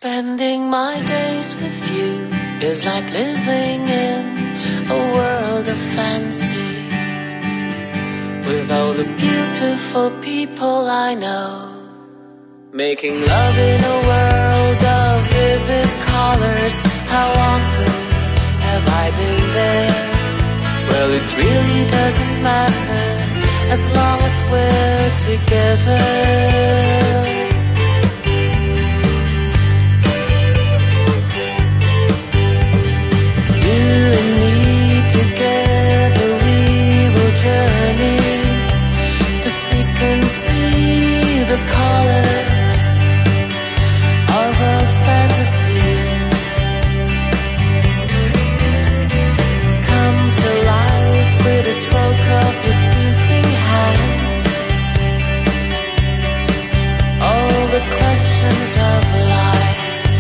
Spending my days with you is like living in a world of fancy, with all the beautiful people I know, making love in a world of vivid colors. How often have I been there? Well, it really doesn't matter as long as we're together. Together we will journey to seek and see the colors of our fantasies come to life with a stroke of your soothing hands. All the questions of life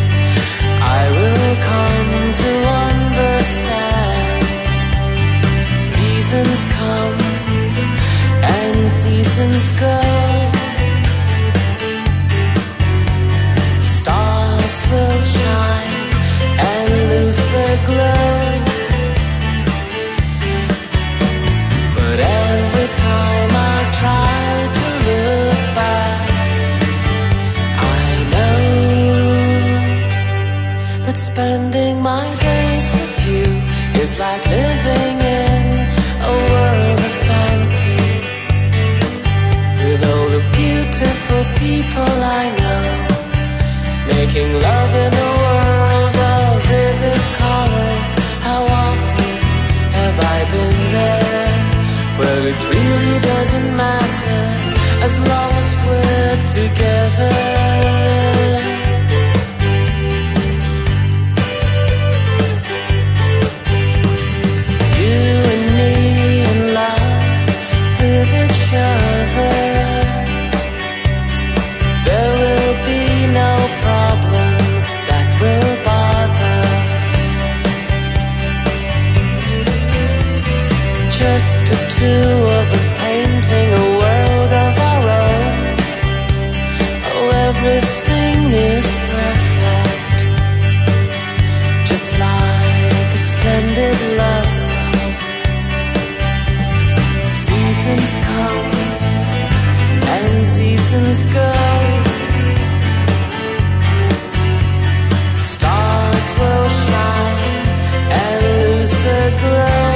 I will come to understand. Seasons come and seasons go. Stars will shine and lose their glow. But every time I try to look back, I know that spending my days with you is like living in a world of fancy, with all the beautiful people I know, making love in a world of vivid colors. How often have I been there? Well, it really doesn't matter as long as we're together. There will be no problems that will bother. Just the two of us painting a world of our own. Oh, everything is perfect, just like a splendid love song. Seasons come and seasons go. Stars will shine and lose their glow.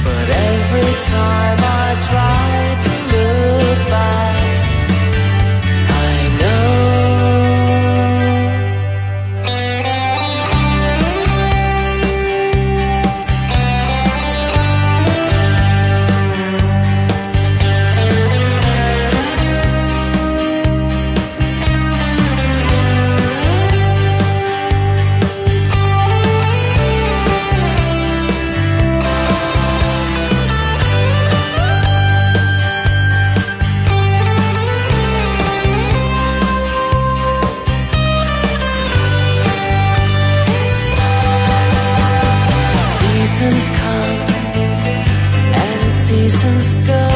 But every time I try to look back, I know seasons come and seasons go.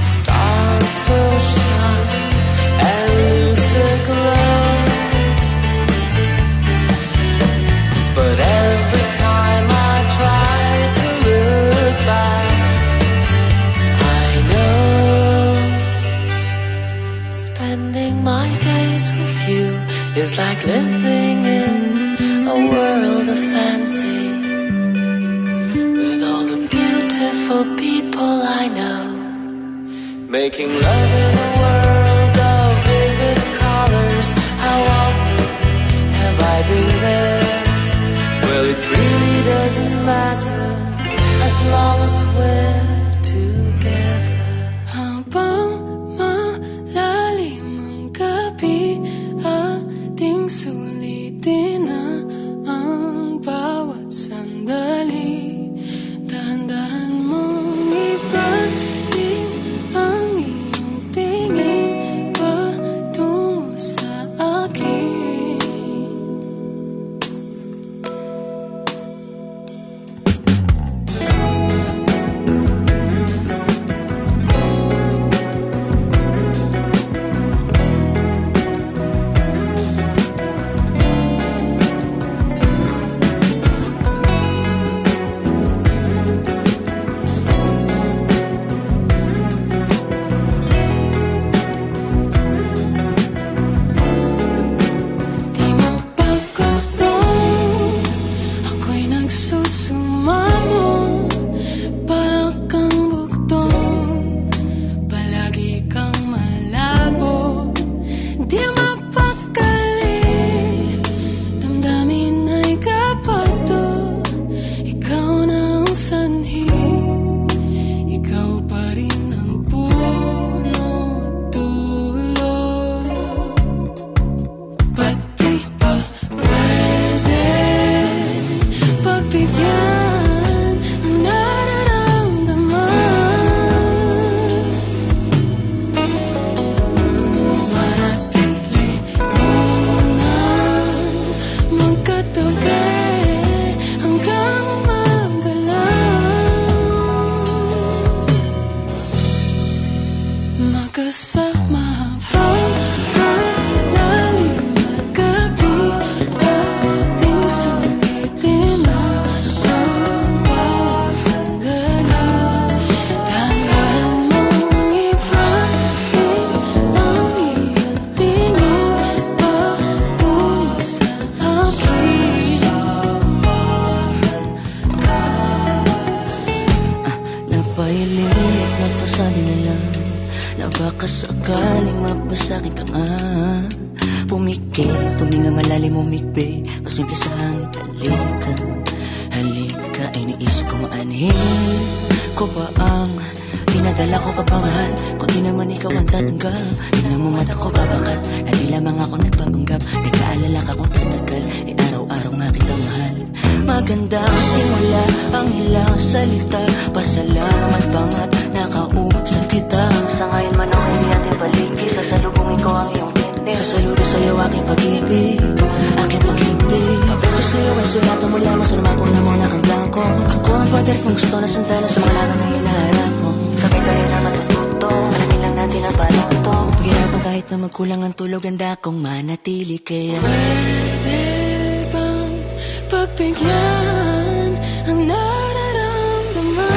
Stars will shine and lose their glow. But every time I try to look back, I know that spending my days with you is like living in a world of fancy, with all the beautiful people I know, making love in a world of vivid colors. How often have I been there? Well, it really doesn't matter as long as we're together. Habang malalim ang gabi, ating sulitin na ang bawat sandali. Dahan-dahan mong ipatin ang iyong tingin patungo sa akin. Magkasama habang malalim na gabi, ating sulitin na ang bawat sandali. Dahan mong ipahin ang iyong tingin patungo sa akin. Napailing, napasabi na lang na baka sakaling mapasakin ka nga. Pumikit, tuminga malalim umikbay, pasimple sa hangin, halika. Halika, ay naisip ko maanhin ko ba ang dinadala ko pagmamahal? Kung di naman ikaw ang tatanggap, tingnan mo mata ko babakat, na di lamang ako nagpapanggap. Nagkaalala ka kung tatagal, ay araw-araw nga kita mahal. Maganda ang simula, ang ilang salita, pasalamat bangat nakausap kita. Sa ngayon man ang hindi natin paligi, sasalubungin ko ang iyong pinti. Sasaludo sa'yo aking pag-ibig, aking pag-ibig. Papel ko sa'yo ay sulatan mo lamang, sa lumako na muna ang blanco. Ako ang pader kung gusto na santala sa mga laban na hinaharap mo. Sabay tayo na matututo, alamin lang natin ang palang to. Paghirapan kahit na magkulang ang tulog, ganda kong manatili kaya Pwede bang pagbigyan ang nararamdaman?